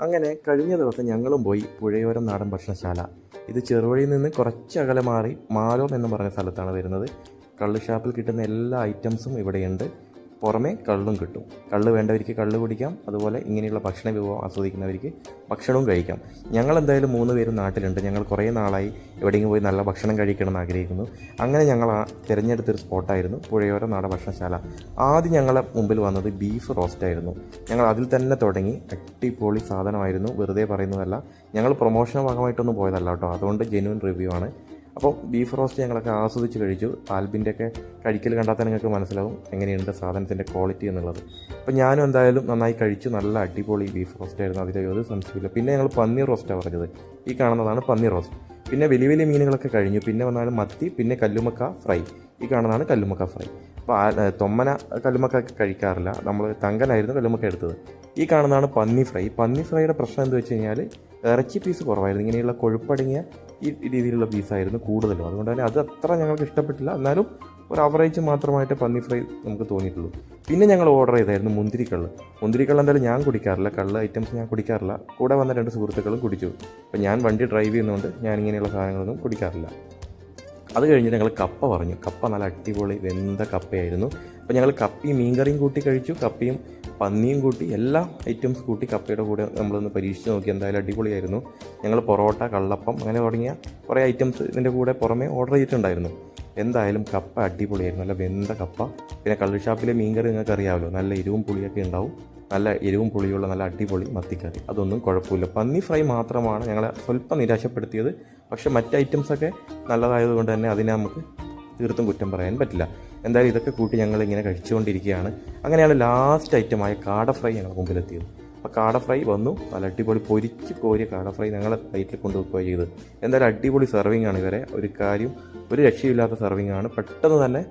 അങ്ങനെ കഴിഞ്ഞ ദിവസം ഞങ്ങളും പോയി പുഴയോരം നാടൻ ഭക്ഷണശാല. ഇത് ചെറുവഴിയിൽ നിന്ന് കുറച്ച് അകലെ മാറി മാലോം എന്ന് പറഞ്ഞ സ്ഥലത്താണ് വരുന്നത്. കള്ള് ഷാപ്പിൽ കിട്ടുന്ന എല്ലാ ഐറ്റംസും ഇവിടെയുണ്ട്. പുറമെ കള്ളും കിട്ടും. കള്ള് വേണ്ടവർക്ക് കള്ള് കുടിക്കാം, അതുപോലെ ഇങ്ങനെയുള്ള ഭക്ഷണ വിഭവം ആസ്വദിക്കുന്നവർക്ക് ഭക്ഷണവും കഴിക്കാം. ഞങ്ങൾ എന്തായാലും 3 പേരും നാട്ടിലുണ്ട്. ഞങ്ങൾ കുറേ നാളായി എവിടെയെങ്കിലും പോയി നല്ല ഭക്ഷണം കഴിക്കണമെന്ന് ആഗ്രഹിക്കുന്നു. അങ്ങനെ ഞങ്ങൾ തിരഞ്ഞെടുത്തൊരു സ്പോട്ടായിരുന്നു പുഴയോര നാടൻ ഭക്ഷണശാല. ആദ്യം ഞങ്ങളെ മുമ്പിൽ വന്നത് ബീഫ് റോസ്റ്റായിരുന്നു. ഞങ്ങൾ അതിൽ തന്നെ തുടങ്ങി. അടിപൊളി സാധനമായിരുന്നു, വെറുതെ പറയുന്നതല്ല. ഞങ്ങൾ പ്രൊമോഷൻ ഭാഗമായിട്ടൊന്നും പോയതല്ല കേട്ടോ, അതുകൊണ്ട് ജെന്യൂൻ റിവ്യൂ ആണ്. അപ്പോൾ ബീഫ് റോസ്റ്റ് ഞങ്ങളൊക്കെ ആസ്വദിച്ച് കഴിച്ചു. ആൽബിൻ്റെയൊക്കെ കഴിക്കൽ കണ്ടാൽ തന്നെ നിങ്ങൾക്ക് മനസ്സിലാവും എങ്ങനെയുണ്ട് സാധനത്തിൻ്റെ ക്വാളിറ്റി എന്നുള്ളത്. അപ്പോൾ ഞാനും എന്തായാലും നന്നായി കഴിച്ചു. നല്ല അടിപൊളി ബീഫ് റോസ്റ്റ് ആയിരുന്നു, അതിൽ ഒരു സംശയമില്ല. പിന്നെ ഞങ്ങൾ പന്നീർ റോസ്റ്റാണ് പറഞ്ഞത്. ഈ കാണുന്നതാണ് പന്നീർ റോസ്റ്റ്. പിന്നെ വലിയ വലിയ മീനുകളൊക്കെ കഴിഞ്ഞു. പിന്നെ വന്നാലും മത്തി, പിന്നെ കല്ലുമക്ക ഫ്രൈ. ഈ കാണുന്നതാണ് കല്ലുമക്ക ഫ്രൈ. അപ്പോൾ തൊമ്മന കല്ലുമക്ക കഴിക്കാറില്ല, നമ്മൾ തങ്കനായിരുന്നു കല്ലുമക്ക എടുത്തത്. ഈ കാണുന്നതാണ് പന്നി ഫ്രൈ. പന്നി ഫ്രൈയുടെ പ്രശ്നം എന്താ വെച്ച് കഴിഞ്ഞാൽ ഇറച്ചി പീസ് കുറവായിരുന്നു. ഇങ്ങനെയുള്ള കൊഴുപ്പടങ്ങിയ ഈ രീതിയിലുള്ള പീസായിരുന്നു കൂടുതലും. അതുകൊണ്ട് തന്നെ അത് അത്ര ഞങ്ങൾക്ക് ഇഷ്ടപ്പെട്ടില്ല. എന്നാലും ഒരു അവറേജ് മാത്രമായിട്ട് പന്നി ഫ്രൈ നമുക്ക് തോന്നിയിട്ടുള്ളൂ. പിന്നെ ഞങ്ങൾ ഓർഡർ ചെയ്തായിരുന്നു മുന്തിരിക്കള്ള്. മുന്തിരിക്കള്ള് എന്തായാലും ഞാൻ കുടിക്കാറില്ല, കള്ള് ഐറ്റംസ് ഞാൻ കുടിക്കാറില്ല. കൂടെ വന്ന 2 സുഹൃത്തുക്കളും കുടിച്ചു. അപ്പോൾ ഞാൻ വണ്ടി ഡ്രൈവ് ചെയ്യുന്നതുകൊണ്ട് ഞാൻ ഇങ്ങനെയുള്ള സാധനങ്ങളൊന്നും കുടിക്കാറില്ല. അത് കഴിഞ്ഞിട്ട് ഞങ്ങൾ കപ്പ പറഞ്ഞു. കപ്പ നല്ല അടിപൊളി വെന്ത കപ്പയായിരുന്നു. അപ്പോൾ ഞങ്ങൾ കപ്പയും മീൻകറിയും കൂട്ടി കഴിച്ചു. കപ്പയും പന്നിയും കൂട്ടി എല്ലാ ഐറ്റംസ് കൂട്ടി കപ്പയുടെ കൂടെ നമ്മളൊന്ന് പരീക്ഷിച്ച് നോക്കി. എന്തായാലും അടിപൊളിയായിരുന്നു. ഞങ്ങൾ പൊറോട്ട, കള്ളപ്പം അങ്ങനെ തുടങ്ങിയ കുറേ ഐറ്റംസ് ഇതിൻ്റെ കൂടെ പുറമെ ഓർഡർ ചെയ്തിട്ടുണ്ടായിരുന്നു. എന്തായാലും കപ്പ അടിപൊളിയായിരുന്നു, നല്ല വെന്ത കപ്പ. പിന്നെ കള്ള് ഷാപ്പിലെ മീൻകറി നിങ്ങൾക്ക് അറിയാമല്ലോ, നല്ല എരിവും പുളിയൊക്കെ ഉണ്ടാവും. നല്ല എരിവും പുളിയുള്ള നല്ല അടിപൊളി മത്തിക്കറി, അതൊന്നും കുഴപ്പമില്ല. പന്നി ഫ്രൈ മാത്രമാണ് ഞങ്ങളെ സ്വല്പം നിരാശപ്പെടുത്തിയത്. പക്ഷേ മറ്റ് ഐറ്റംസൊക്കെ നല്ലതായതുകൊണ്ട് തന്നെ അതിനെ നമുക്ക് തീർത്തും കുറ്റം പറയാൻ പറ്റില്ല. എന്തായാലും ഇതൊക്കെ കൂട്ടി ഞങ്ങളിങ്ങനെ കഴിച്ചുകൊണ്ടിരിക്കുകയാണ്. അങ്ങനെയാണ് ലാസ്റ്റ് ഐറ്റമായ കാട ഫ്രൈ ഞങ്ങളുടെ മുമ്പിലെത്തിയത്. അപ്പോൾ കാട ഫ്രൈ വന്നു. നല്ല അടിപൊളി പൊരിച്ച് കോരിയ കാട ഫ്രൈ ഞങ്ങളെ പ്ലേറ്റിൽ കൊണ്ടുവെക്കുകയാണ് ചെയ്തത്. എന്തായാലും അടിപൊളി സെർവിങ് ആണ്. ഇവരെ ഒരു രക്ഷയില്ലാത്ത സെർവിങ് ആണ്. പെട്ടെന്ന് തന്നെ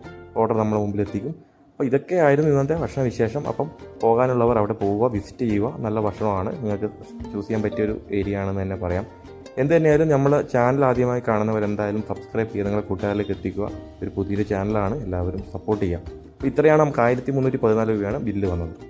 ഓർഡർ നമ്മളെ മുമ്പിലെത്തിക്കും. അപ്പോൾ ഇതൊക്കെ ആയിരുന്നു ഇന്നത്തെ ഭക്ഷണ വിശേഷം. അപ്പം പോകാനുള്ളവർ അവിടെ പോവുക, വിസിറ്റ് ചെയ്യുക. നല്ല ഭക്ഷണമാണ്, നിങ്ങൾക്ക് ചൂസ് ചെയ്യാൻ പറ്റിയൊരു ഏരിയ ആണെന്ന് തന്നെ പറയാം. എന്ത് തന്നെയായാലും നമ്മൾ ചാനൽ ആദ്യമായി കാണുന്നവരെന്തായാലും സബ്സ്ക്രൈബ് ചെയ്യുക, നിങ്ങളുടെ കൂട്ടുകാരിലേക്ക് എത്തിക്കുക. ഒരു പുതിയൊരു ചാനലാണ്, എല്ലാവരും സപ്പോർട്ട് ചെയ്യുക. അപ്പോൾ ഇത്രയാണ് നമുക്ക് 1314 രൂപയാണ് ബില്ല് വന്നത്.